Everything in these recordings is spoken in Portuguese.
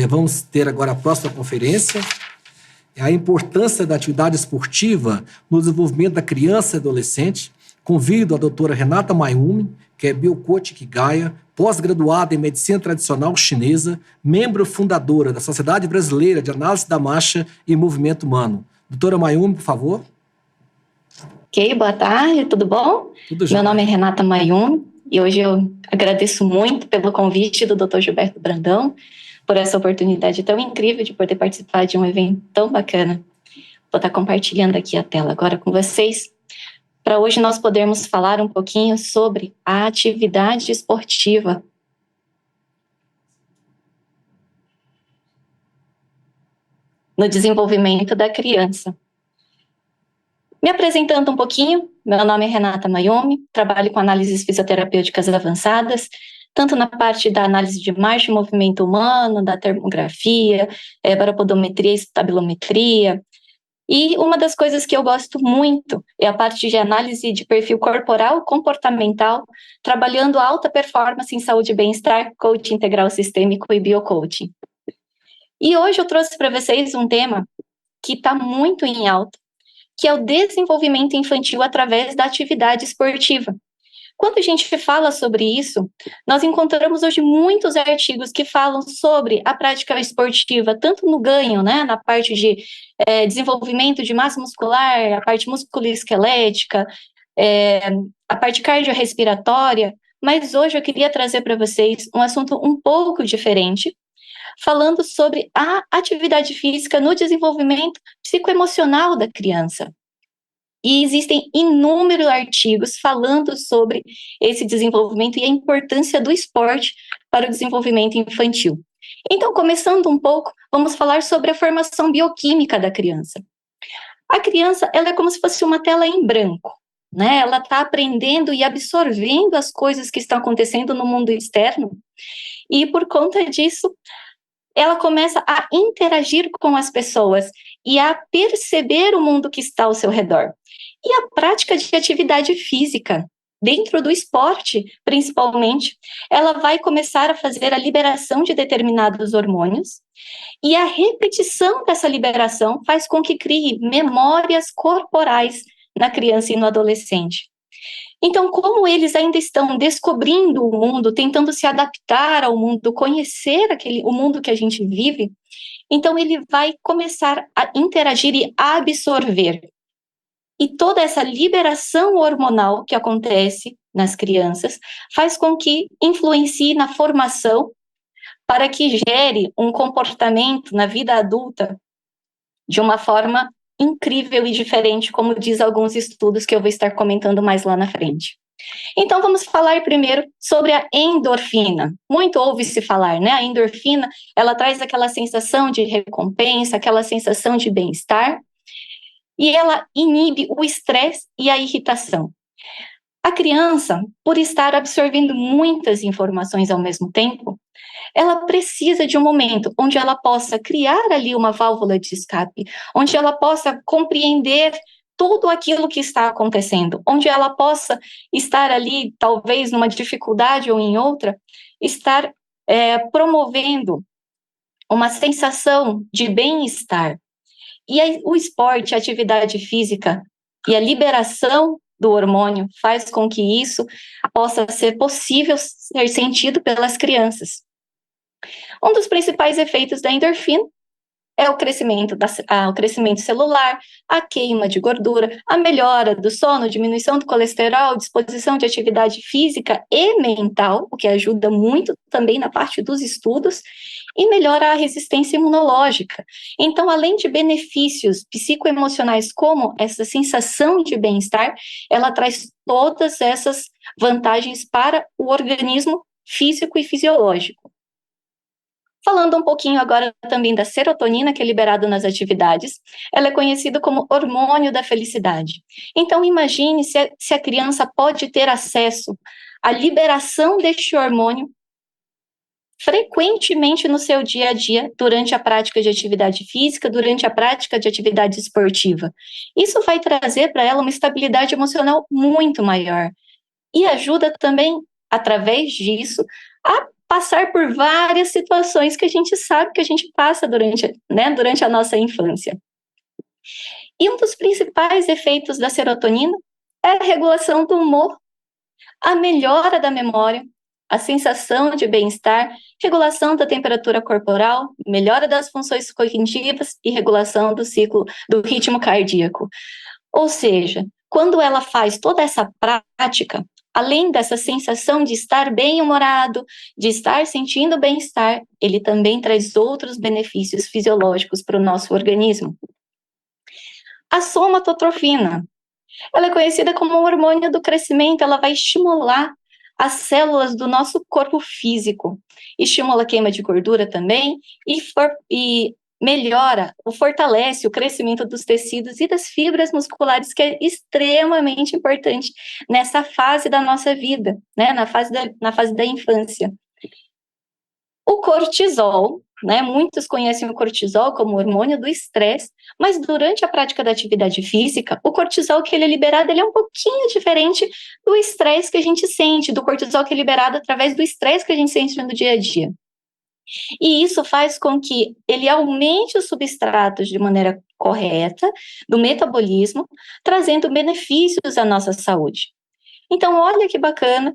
Vamos ter agora a próxima conferência, a importância da atividade esportiva no desenvolvimento da criança e adolescente. Convido a doutora Renata Mayumi, que é biocoach Kigaya, pós-graduada em medicina tradicional chinesa, membro fundadora da Sociedade Brasileira de Análise da Marcha e Movimento Humano. Doutora Mayumi, por favor. Ok, boa tarde, tudo bom? Tudo Meu nome é Renata Mayumi e hoje eu agradeço muito pelo convite do Dr. Gilberto Brandão, por essa oportunidade tão incrível de poder participar de um evento tão bacana. Vou estar compartilhando aqui a tela agora com vocês, para hoje nós podermos falar um pouquinho sobre a atividade esportiva. No desenvolvimento da criança. Me apresentando um pouquinho, meu nome é Renata Mayumi, trabalho com análises fisioterapêuticas avançadas, tanto na parte da análise de marcha e movimento humano, da termografia, baropodometria e estabilometria. E uma das coisas que eu gosto muito é a parte de análise de perfil corporal comportamental, trabalhando alta performance em saúde e bem-estar, coaching integral sistêmico e biocoaching. E hoje eu trouxe para vocês um tema que está muito em alta, que é o desenvolvimento infantil através da atividade esportiva. Quando a gente fala sobre isso, nós encontramos hoje muitos artigos que falam sobre a prática esportiva, tanto no ganho, né, na parte de desenvolvimento de massa muscular, a parte musculoesquelética, a parte cardiorrespiratória, mas hoje eu queria trazer para vocês um assunto um pouco diferente, falando sobre a atividade física no desenvolvimento psicoemocional da criança. E existem inúmeros artigos falando sobre esse desenvolvimento e a importância do esporte para o desenvolvimento infantil. Então, começando um pouco, vamos falar sobre a formação bioquímica da criança. A criança, ela é como se fosse uma tela em branco, né? Ela está aprendendo e absorvendo as coisas que estão acontecendo no mundo externo, e por conta disso, ela começa a interagir com as pessoas e a perceber o mundo que está ao seu redor. E a prática de atividade física, dentro do esporte, principalmente, ela vai começar a fazer a liberação de determinados hormônios, e a repetição dessa liberação faz com que crie memórias corporais na criança e no adolescente. Então, como eles ainda estão descobrindo o mundo, tentando se adaptar ao mundo, conhecer o mundo que a gente vive, então ele vai começar a interagir e absorver. E toda essa liberação hormonal que acontece nas crianças faz com que influencie na formação para que gere um comportamento na vida adulta de uma forma incrível e diferente, como diz alguns estudos que eu vou estar comentando mais lá na frente. Então, vamos falar primeiro sobre a endorfina. Muito ouve-se falar, né? A endorfina, ela traz aquela sensação de recompensa, aquela sensação de bem-estar, e ela inibe o estresse e a irritação. A criança, por estar absorvendo muitas informações ao mesmo tempo, ela precisa de um momento onde ela possa criar ali uma válvula de escape, onde ela possa compreender tudo aquilo que está acontecendo, onde ela possa estar ali, talvez numa dificuldade ou em outra, estar promovendo uma sensação de bem-estar. E aí, o esporte, a atividade física e a liberação do hormônio faz com que isso possa ser possível ser sentido pelas crianças. Um dos principais efeitos da endorfina é o crescimento celular, a queima de gordura, a melhora do sono, diminuição do colesterol, disposição de atividade física e mental, o que ajuda muito também na parte dos estudos, e melhora a resistência imunológica. Então, além de benefícios psicoemocionais como essa sensação de bem-estar, ela traz todas essas vantagens para o organismo físico e fisiológico. Falando um pouquinho agora também da serotonina, que é liberada nas atividades, ela é conhecida como hormônio da felicidade. Então, imagine se a criança pode ter acesso à liberação deste hormônio frequentemente no seu dia a dia, durante a prática de atividade física, durante a prática de atividade esportiva. Isso vai trazer para ela uma estabilidade emocional muito maior. E ajuda também, através disso, a passar por várias situações que a gente sabe que a gente passa durante a nossa infância. E um dos principais efeitos da serotonina é a regulação do humor, a melhora da memória, a sensação de bem-estar, regulação da temperatura corporal, melhora das funções cognitivas e regulação do ciclo do ritmo cardíaco. Ou seja, quando ela faz toda essa prática, além dessa sensação de estar bem-humorado, de estar sentindo bem-estar, ele também traz outros benefícios fisiológicos para o nosso organismo. A somatotrofina, ela é conhecida como o hormônio do crescimento, ela vai estimular as células do nosso corpo físico, estimula a queima de gordura também e melhora ou fortalece o crescimento dos tecidos e das fibras musculares, que é extremamente importante nessa fase da nossa vida, né, na fase da infância. O cortisol, né, muitos conhecem o cortisol como hormônio do estresse, mas durante a prática da atividade física, o cortisol que ele é liberado, ele é um pouquinho diferente do estresse que a gente sente, do cortisol que é liberado através do estresse que a gente sente no dia a dia. E isso faz com que ele aumente os substratos de maneira correta do metabolismo, trazendo benefícios à nossa saúde. Então, olha que bacana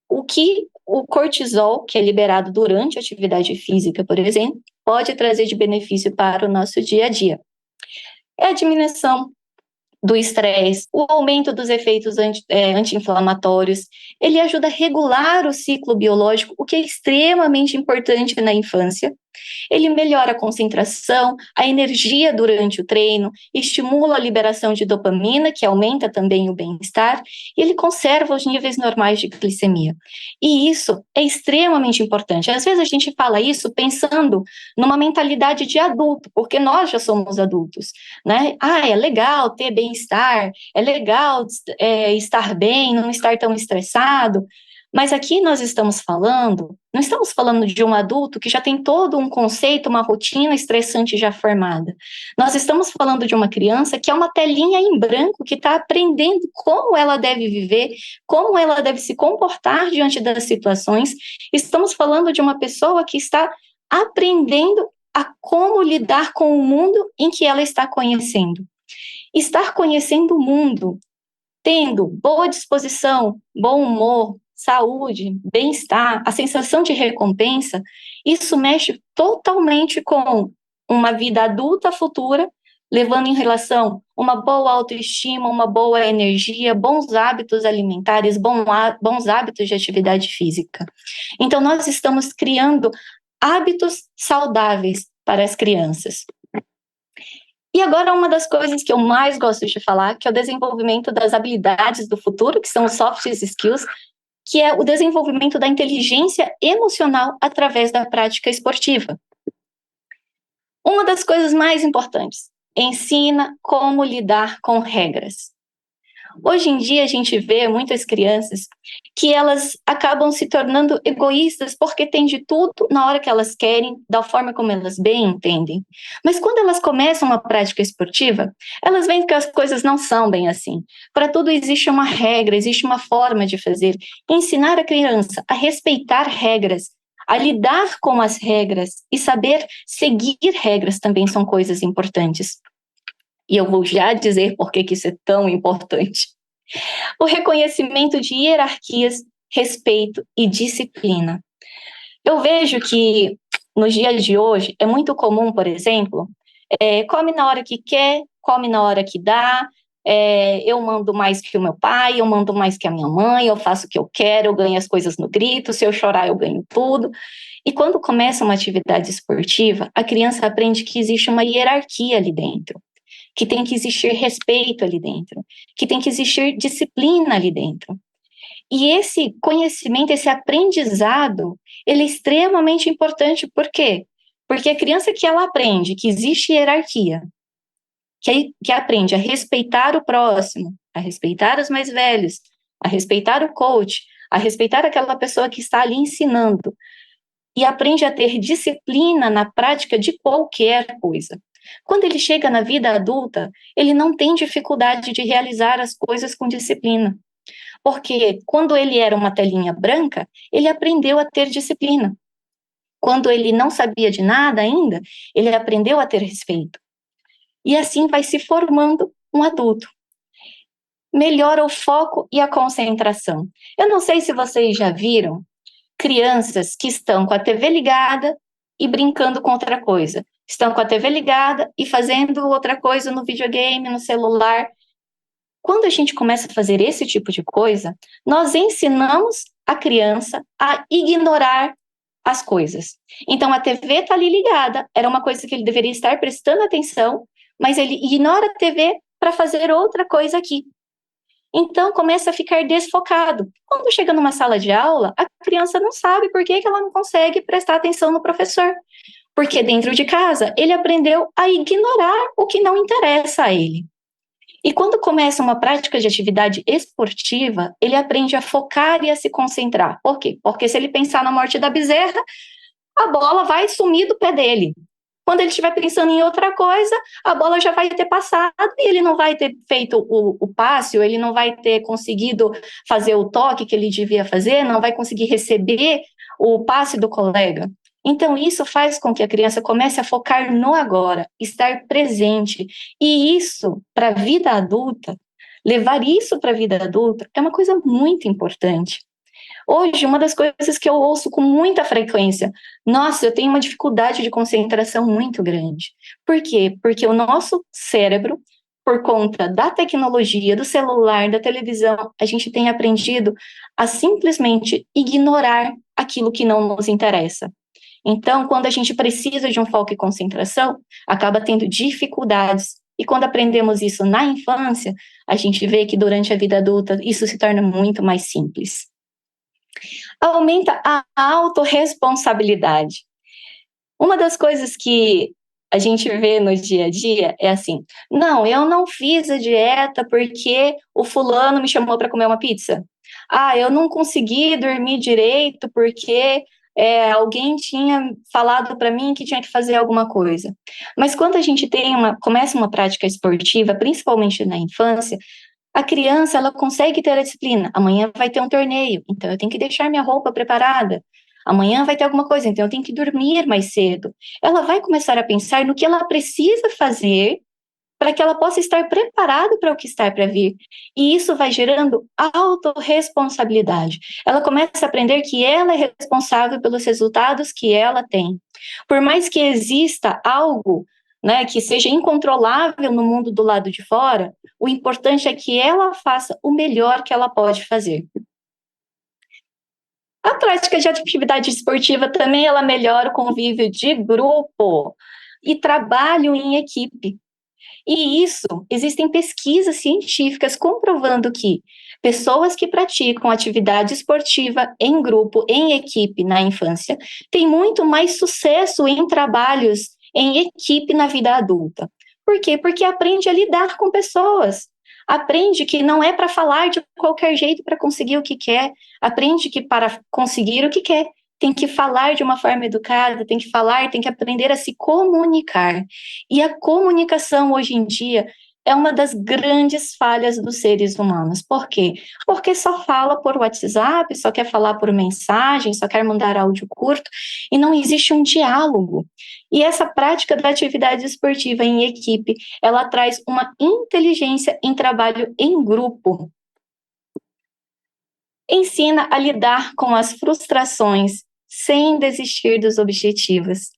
o que o cortisol, que é liberado durante a atividade física, por exemplo, pode trazer de benefício para o nosso dia a dia. É a diminuição do estresse, o aumento dos efeitos anti-inflamatórios, ele ajuda a regular o ciclo biológico, o que é extremamente importante na infância. Ele melhora a concentração, a energia durante o treino, estimula a liberação de dopamina, que aumenta também o bem-estar, e ele conserva os níveis normais de glicemia. E isso é extremamente importante. Às vezes a gente fala isso pensando numa mentalidade de adulto, porque nós já somos adultos, né? Ah, é legal ter bem-estar, é legal estar bem, não estar tão estressado. Mas aqui nós não estamos falando de um adulto que já tem todo um conceito, uma rotina estressante já formada. Nós estamos falando de uma criança que é uma telinha em branco, que está aprendendo como ela deve viver, como ela deve se comportar diante das situações. Estamos falando de uma pessoa que está aprendendo a como lidar com o mundo em que ela está conhecendo. Estar conhecendo o mundo, tendo boa disposição, bom humor, saúde, bem-estar, a sensação de recompensa, isso mexe totalmente com uma vida adulta futura, levando em relação uma boa autoestima, uma boa energia, bons hábitos alimentares, bons hábitos de atividade física. Então, nós estamos criando hábitos saudáveis para as crianças. E agora uma das coisas que eu mais gosto de falar, que é o desenvolvimento das habilidades do futuro, que são os soft skills, que é o desenvolvimento da inteligência emocional através da prática esportiva. Uma das coisas mais importantes, ensina como lidar com regras. Hoje em dia a gente vê muitas crianças que elas acabam se tornando egoístas porque têm de tudo na hora que elas querem, da forma como elas bem entendem. Mas quando elas começam uma prática esportiva, elas veem que as coisas não são bem assim. Para tudo existe uma regra, existe uma forma de fazer. Ensinar a criança a respeitar regras, a lidar com as regras e saber seguir regras também são coisas importantes. E eu vou já dizer por que isso é tão importante. O reconhecimento de hierarquias, respeito e disciplina. Eu vejo que nos dias de hoje é muito comum, por exemplo, come na hora que quer, come na hora que dá, eu mando mais que o meu pai, eu mando mais que a minha mãe, eu faço o que eu quero, eu ganho as coisas no grito, se eu chorar eu ganho tudo. E quando começa uma atividade esportiva, a criança aprende que existe uma hierarquia ali dentro, que tem que existir respeito ali dentro, que tem que existir disciplina ali dentro. E esse conhecimento, esse aprendizado, ele é extremamente importante. Por quê? Porque a criança que ela aprende que existe hierarquia, que aprende a respeitar o próximo, a respeitar os mais velhos, a respeitar o coach, a respeitar aquela pessoa que está ali ensinando, e aprende a ter disciplina na prática de qualquer coisa. Quando ele chega na vida adulta, ele não tem dificuldade de realizar as coisas com disciplina. Porque quando ele era uma telinha branca, ele aprendeu a ter disciplina. Quando ele não sabia de nada ainda, ele aprendeu a ter respeito. E assim vai se formando um adulto. Melhora o foco e a concentração. Eu não sei se vocês já viram crianças que estão com a TV ligada e brincando com outra coisa. Estão com a TV ligada e fazendo outra coisa no videogame, no celular. Quando a gente começa a fazer esse tipo de coisa, nós ensinamos a criança a ignorar as coisas. Então, a TV está ali ligada, era uma coisa que ele deveria estar prestando atenção, mas ele ignora a TV para fazer outra coisa aqui. Então, começa a ficar desfocado. Quando chega numa sala de aula, a criança não sabe por que ela não consegue prestar atenção no professor. Porque dentro de casa, ele aprendeu a ignorar o que não interessa a ele. E quando começa uma prática de atividade esportiva, ele aprende a focar e a se concentrar. Por quê? Porque se ele pensar na morte da bezerra, a bola vai sumir do pé dele. Quando ele estiver pensando em outra coisa, a bola já vai ter passado e ele não vai ter feito o passe, ou ele não vai ter conseguido fazer o toque que ele devia fazer, não vai conseguir receber o passe do colega. Então, isso faz com que a criança comece a focar no agora, estar presente. E isso, para a vida adulta, levar isso para a vida adulta é uma coisa muito importante. Hoje, uma das coisas que eu ouço com muita frequência, nossa, eu tenho uma dificuldade de concentração muito grande. Por quê? Porque o nosso cérebro, por conta da tecnologia, do celular, da televisão, a gente tem aprendido a simplesmente ignorar aquilo que não nos interessa. Então, quando a gente precisa de um foco e concentração, acaba tendo dificuldades. E quando aprendemos isso na infância, a gente vê que durante a vida adulta isso se torna muito mais simples. Aumenta a autorresponsabilidade. Uma das coisas que a gente vê no dia a dia é assim: não, eu não fiz a dieta porque o fulano me chamou para comer uma pizza. Ah, eu não consegui dormir direito porque alguém tinha falado para mim que tinha que fazer alguma coisa. Mas quando a gente começa uma prática esportiva, principalmente na infância, a criança, ela consegue ter a disciplina. Amanhã vai ter um torneio, então eu tenho que deixar minha roupa preparada. Amanhã vai ter alguma coisa, então eu tenho que dormir mais cedo. Ela vai começar a pensar no que ela precisa fazer para que ela possa estar preparada para o que está para vir. E isso vai gerando autorresponsabilidade. Ela começa a aprender que ela é responsável pelos resultados que ela tem. Por mais que exista algo, né, que seja incontrolável no mundo do lado de fora, o importante é que ela faça o melhor que ela pode fazer. A prática de atividade esportiva também ela melhora o convívio de grupo e trabalho em equipe. E isso, existem pesquisas científicas comprovando que pessoas que praticam atividade esportiva em grupo, em equipe na infância, têm muito mais sucesso em trabalhos em equipe na vida adulta. Por quê? Porque aprende a lidar com pessoas. Aprende que não é para falar de qualquer jeito para conseguir o que quer. Aprende que para conseguir o que quer, tem que falar de uma forma educada, tem que falar, tem que aprender a se comunicar. E a comunicação hoje em dia é uma das grandes falhas dos seres humanos. Por quê? Porque só fala por WhatsApp, só quer falar por mensagem, só quer mandar áudio curto, e não existe um diálogo. E essa prática da atividade esportiva em equipe, ela traz uma inteligência em trabalho em grupo. Ensina a lidar com as frustrações sem desistir dos objetivos.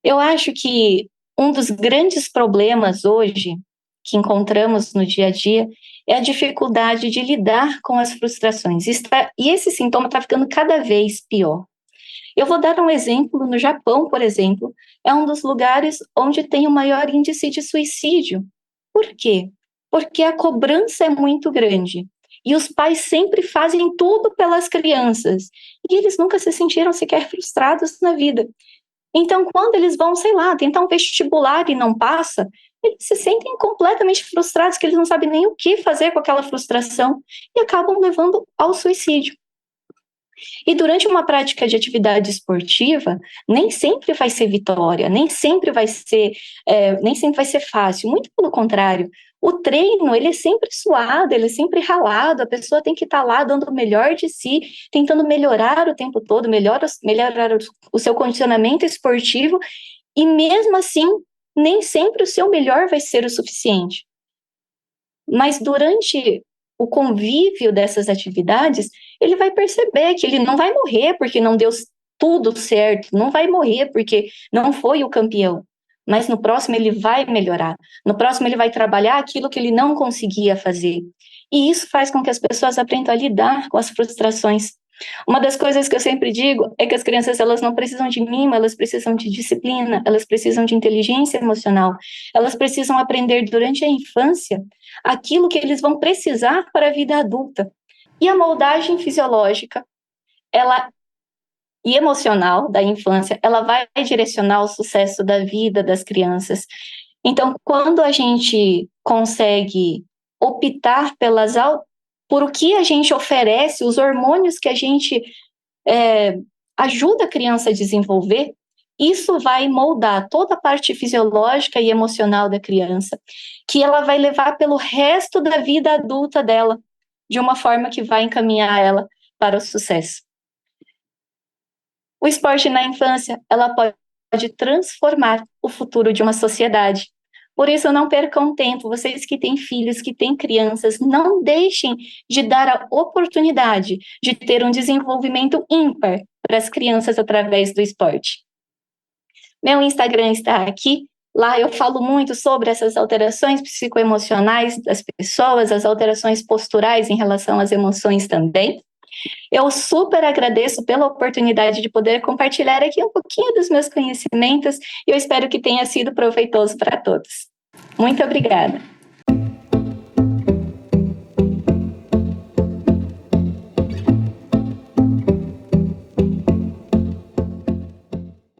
Eu acho que um dos grandes problemas hoje que encontramos no dia a dia é a dificuldade de lidar com as frustrações. E esse sintoma está ficando cada vez pior. Eu vou dar um exemplo. No Japão, por exemplo, é um dos lugares onde tem o maior índice de suicídio. Por quê? Porque a cobrança é muito grande. E os pais sempre fazem tudo pelas crianças. E eles nunca se sentiram sequer frustrados na vida. Então, quando eles vão, sei lá, tentar um vestibular e não passa, eles se sentem completamente frustrados, que eles não sabem nem o que fazer com aquela frustração e acabam levando ao suicídio. E durante uma prática de atividade esportiva, nem sempre vai ser vitória, nem sempre vai ser fácil. Muito pelo contrário, O treino, ele é sempre suado, ele é sempre ralado, a pessoa tem que estar lá dando o melhor de si, tentando melhorar o tempo todo, melhorar o seu condicionamento esportivo, e mesmo assim, nem sempre o seu melhor vai ser o suficiente. Mas durante o convívio dessas atividades, ele vai perceber que ele não vai morrer porque não deu tudo certo, não vai morrer porque não foi o campeão, mas no próximo ele vai melhorar, no próximo ele vai trabalhar aquilo que ele não conseguia fazer. E isso faz com que as pessoas aprendam a lidar com as frustrações. Uma das coisas que eu sempre digo é que as crianças, elas não precisam de mimo, elas precisam de disciplina, elas precisam de inteligência emocional, elas precisam aprender durante a infância aquilo que eles vão precisar para a vida adulta. E a moldagem fisiológica, ela e emocional da infância, ela vai direcionar o sucesso da vida das crianças. Então, quando a gente consegue optar por o que a gente oferece, os hormônios que a gente ajuda a criança a desenvolver, isso vai moldar toda a parte fisiológica e emocional da criança, que ela vai levar pelo resto da vida adulta dela, de uma forma que vai encaminhar ela para o sucesso. O esporte na infância, ela pode transformar o futuro de uma sociedade. Por isso, não percam tempo, vocês que têm filhos, que têm crianças, não deixem de dar a oportunidade de ter um desenvolvimento ímpar para as crianças através do esporte. Meu Instagram está aqui, lá eu falo muito sobre essas alterações psicoemocionais das pessoas, as alterações posturais em relação às emoções também. Eu super agradeço pela oportunidade de poder compartilhar aqui um pouquinho dos meus conhecimentos e eu espero que tenha sido proveitoso para todos. Muito obrigada.